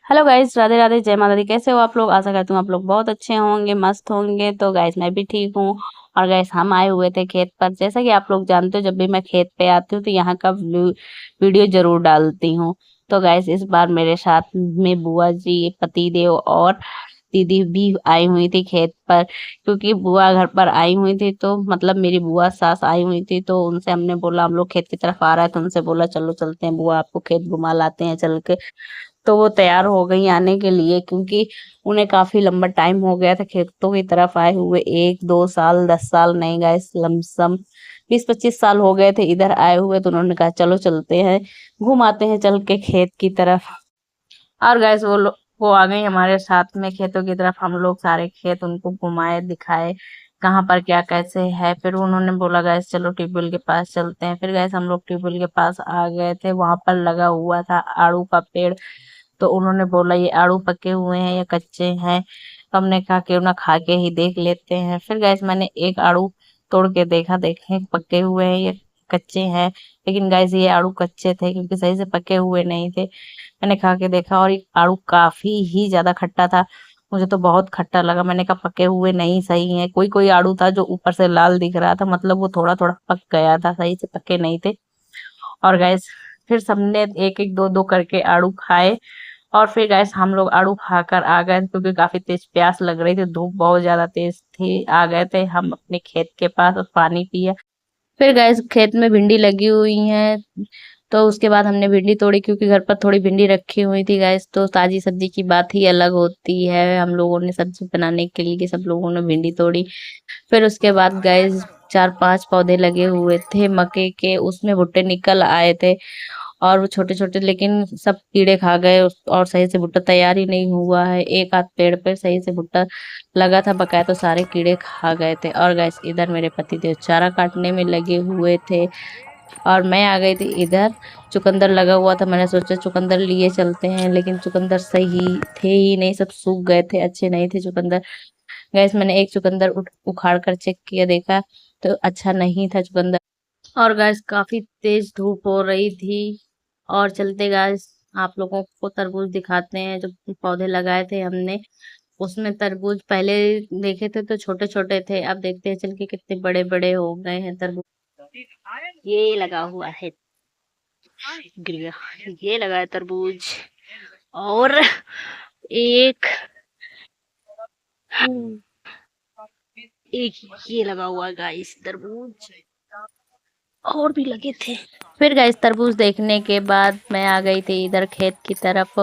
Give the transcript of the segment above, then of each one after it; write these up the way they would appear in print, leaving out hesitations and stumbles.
Hello guys, Radhe Radhe, जय माता दी। कैसे हो आप लोग? आशा करती हूँ आप लोग बहुत अच्छे होंगे, मस्त होंगे। तो गाइस मैं भी ठीक हूँ। और गाइस हम आए हुए थे खेत पर। जैसा कि आप लोग जानते हो, जब भी मैं खेत पे आती हूँ तो यहाँ का वीडियो जरूर डालती हूँ। तो गाइस इस बार मेरे साथ में बुआ जी, पतिदेव और दीदी भी आई हुई थी खेत पर। क्योंकि बुआ घर पर आई हुई थी, तो मतलब मेरी बुआ सास आई हुई थी, तो उनसे हमने बोला हम लोग खेत की तरफ आ रहे हैं, तो उनसे बोला चलो चलते हैं बुआ, आपको खेत घुमा लाते हैं चल के। तो वो तैयार हो गई आने के लिए, क्योंकि उन्हें काफी लंबा टाइम हो गया था खेतों की तरफ आए हुए। 1 2 साल, 10 साल नहीं गाइस, लमसम 20 25 साल हो गए थे इधर आए हुए। तो उन्होंने कहा चलो चलते हैं, घुमाते हैं चल के खेत की तरफ। और गैस वो आ गई हमारे साथ में खेतों की तरफ। हम लोग सारे खेत उनको घुमाए, दिखाए कहाँ पर क्या कैसे है। फिर उन्होंने बोला गैस चलो ट्यूबवेल के पास चलते हैं। फिर गैस हम लोग ट्यूबवेल के पास आ गए थे। वहां पर लगा हुआ था आड़ू का पेड़। तो उन्होंने बोला ये आड़ू पके हुए हैं या कच्चे हैं। तो हमने कहा क्यों ना खा के ही देख लेते हैं। फिर गैस मैंने एक आड़ू तोड़ के देखा, देखें पके हुए हैं या कच्चे हैं। लेकिन गैस ये आड़ू कच्चे थे, क्योंकि सही से पके हुए नहीं थे। मैंने खा के देखा और ये आड़ू काफी ही ज्यादा खट्टा था। मुझे तो बहुत खट्टा लगा। मैंने कहा पके हुए नहीं सही है। कोई कोई आड़ू था जो ऊपर से लाल दिख रहा था, मतलब वो थोड़ा थोड़ा पक गया था, सही से पके नहीं थे। और गैस फिर सबने एक एक दो दो करके आड़ू खाए। और फिर गैस हम लोग आड़ू खाकर आ गए, क्योंकि काफी तेज प्यास लग रही थी, धूप बहुत ज्यादा तेज थी। आ गए थे हम अपने खेत के पास और पानी पिया। फिर गैस खेत में भिंडी लगी हुई है, तो उसके बाद हमने भिंडी तोड़ी, क्योंकि घर पर थोड़ी भिंडी रखी हुई थी गैस। तो ताजी सब्जी की बात ही अलग होती है। हम लोगों ने सब्जी बनाने के लिए सब लोगों ने भिंडी तोड़ी। फिर उसके बाद गैस 4 5 पौधे लगे हुए थे मक्के के, उसमें भुट्टे निकल आए थे। और वो छोटे छोटे, लेकिन सब कीड़े खा गए और सही से भुट्टा तैयार ही नहीं हुआ है। एक आध पेड़ पे सही से भुट्टा लगा था बकाया, तो सारे कीड़े खा गए थे। और गैस इधर मेरे पति देव चारा काटने में लगे हुए थे, और मैं आ गई थी इधर। चुकंदर लगा हुआ था, मैंने सोचा चुकंदर लिए चलते हैं, लेकिन चुकंदर सही थे ही नहीं, सब सूख गए थे, अच्छे नहीं थे चुकंदर। गैस मैंने एक चुकंदर उखाड़ कर चेक किया, देखा तो अच्छा नहीं था चुकंदर। और गैस काफी तेज धूप हो रही थी। और चलते गैस आप लोगों को तरबूज दिखाते हैं जो पौधे लगाए थे हमने। उसमें तरबूज पहले देखे थे तो छोटे छोटे थे, अब देखते हैं चल के कितने बड़े बड़े हो गए हैं तरबूज। ये लगा हुआ है गिरिया, ये लगा है तरबूज। और एक एक ये लगा हुआ है गाइस तरबूज, और भी लगे थे। फिर गाइस तरबूज देखने के बाद मैं आ गई थी इधर खेत की तरफ।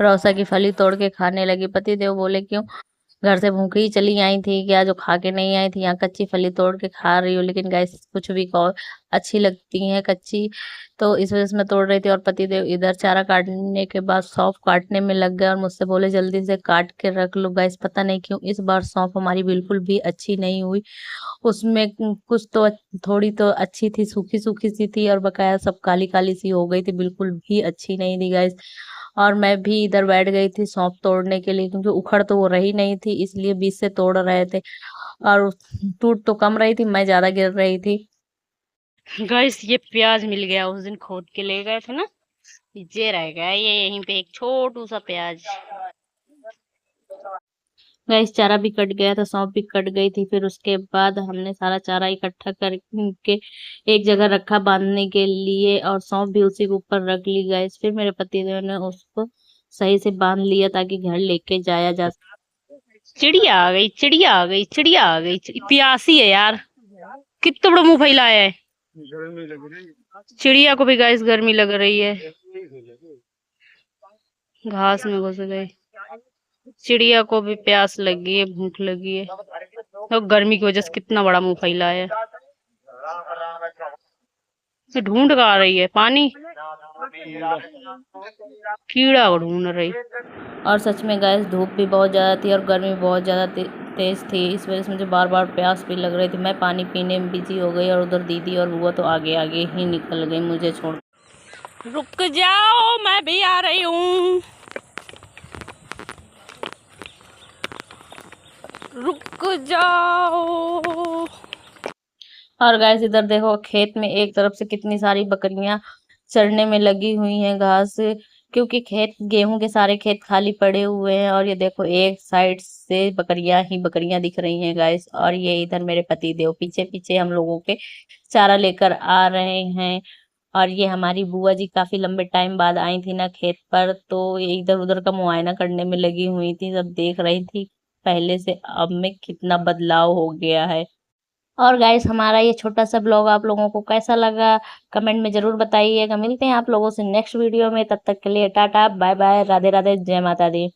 रौसा की फली तोड़ के खाने लगी। पति देव बोले क्यों घर से भूखी ही चली आई थी क्या, जो खा के नहीं आई थी, यहाँ कच्ची फली तोड़ के खा रही हो। लेकिन गाइस कुछ भी कहो, अच्छी लगती है कच्ची, तो इस वजह से मैं तोड़ रही थी। और पति देव इधर चारा काटने के बाद सौंफ काटने में लग गए और मुझसे बोले जल्दी से काट के रख लो। गाइस पता नहीं क्यों इस बार सौंफ हमारी बिल्कुल भी अच्छी नहीं हुई। उसमें कुछ तो थोड़ी तो अच्छी थी, सूखी सूखी सी थी, और बकाया सब काली काली सी हो गई थी, बिल्कुल भी अच्छी नहीं थी गाइस। और मैं भी इधर बैठ गई थी सौंफ तोड़ने के लिए, क्योंकि उखड़ तो वो रही नहीं थी, इसलिए बीच से तोड़ रहे थे। और टूट तो कम रही थी, मैं ज्यादा गिर रही थी। गाइस ये प्याज मिल गया, उस दिन खोद के ले गए थे ना, ये रह गया ये यहीं पे एक छोटू सा प्याज। गैस चारा भी कट गया था, सौंफ भी कट गई थी। फिर उसके बाद हमने सारा चारा इकट्ठा करके एक जगह रखा बांधने के लिए, और सौंफ भी उसी के ऊपर रख ली। गैस फिर मेरे पति देव ने उसको सही से बांध लिया ताकि घर लेके जाया जा सके। चिड़िया आ गई, चिड़िया आ गई, चिड़िया आ गई, प्यासी है यार, कितना बड़ा मुंह फैलाया है। चिड़िया को भी गैस गर्मी लग रही है, घास में घुस गई। चिड़िया को भी प्यास लगी है, भूख लगी है, और गर्मी की वजह से कितना बड़ा मुंह फैला है। ये ढूंढ कहाँ रही है पानी, कीड़ा को ढूंढ रही। और सच में गैस धूप भी बहुत ज्यादा थी और गर्मी बहुत ज्यादा तेज थी, इस वजह से मुझे बार बार प्यास भी लग रही थी। मैं पानी पीने में बिजी हो गई, और उधर दीदी और बुआ तो आगे आगे ही निकल गई मुझे छोड़। रुक जाओ मैं भी आ रही हूँ, रुक जाओ। और गाइस इधर देखो खेत में एक तरफ से कितनी सारी बकरियां चढ़ने में लगी हुई हैं घास क्योंकि खेत गेहूं के सारे खेत खाली पड़े हुए हैं। और ये देखो एक साइड से बकरियां ही बकरियां दिख रही हैं गाइस। और ये इधर मेरे पति देव पीछे पीछे हम लोगों के चारा लेकर आ रहे हैं। और ये हमारी बुआ जी काफी लंबे टाइम बाद आई थी ना खेत पर, तो ये इधर उधर का मुआयना करने में लगी हुई थी, सब देख रही थी पहले से अब में कितना बदलाव हो गया है। और गाइस हमारा ये छोटा सा ब्लॉग आप लोगों को कैसा लगा कमेंट में जरूर बताइएगा। मिलते हैं आप लोगों से नेक्स्ट वीडियो में, तब तक के लिए tata bye bye, Radhe Radhe, जय माता दी।